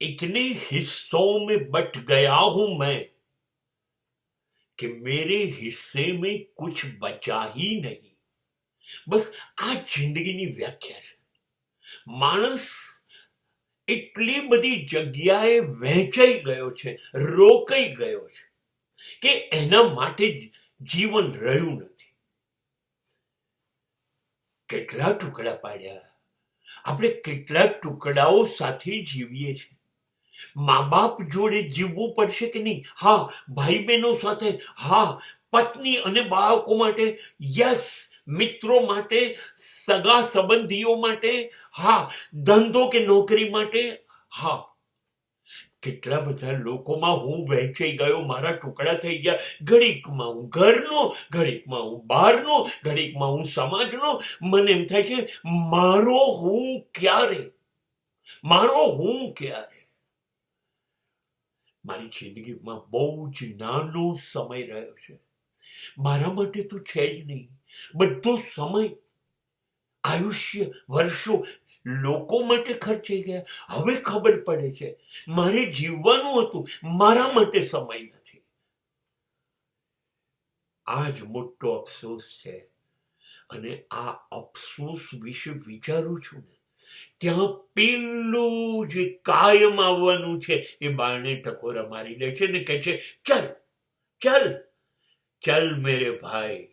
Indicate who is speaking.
Speaker 1: इतने हिस्सों में बट गया हूं मैं कि मेरे हिस्से में कुछ बचा ही नहीं. બસ આ જિંદગીની વ્યાખ્યા છે. માણસ એટલી બધી જગ્યાએ વહેંચાઈ ગયો છે, રોકાઈ ગયો છે કે એના માટે જ જીવન રહ્યું નથી. કેટલા ટુકડા પાડ્યા આપણે, કેટલા ટુકડાઓ સાથે જીવીએ છીએ. મા બાપ જોડે જીવવું પડશે કે નહીં? હા. ભાઈ બહેનો સાથે? હા. પત્ની અને બાળકો માટે? યસ. મિત્રો માટે, સગા સંબંધીઓ માટે? હા. ધંધો કે નોકરી માટે? હા. કેટલા બધા લોકોમાં હું વહેંચાઈ ગયો, મારા ટુકડા થઈ ગયા. ઘડીકમાં હું ઘરનો, ઘડીકમાં હું બહારનો, ઘડીકમાં હું સમાજનો. મને એમ થાય છે મારો હું ક્યારે, મારો હું ક્યારે? મારી જિંદગીમાં બહુ જ નાનો સમય રહ્યો છે. મારા માટે તો છે જ નહીં. બધો સમય, આયુષ્ય, વર્ષો લોકો માટે ખર્ચાઈ ગયા. હવે ખબર પડે છે મારે જીવવાનું હતું, મારા માટે સમય નથી. આ જ મોટો અફસોસ છે. અને આ અફસોસ વિશે વિચારું છું ને, ત્યાં પેલું જે કાયમ આવવાનું છે એ બારણે ટકોરા મારી દે છે ને કહે છે, ચલ ચલ ચલ મેરે ભાઈ,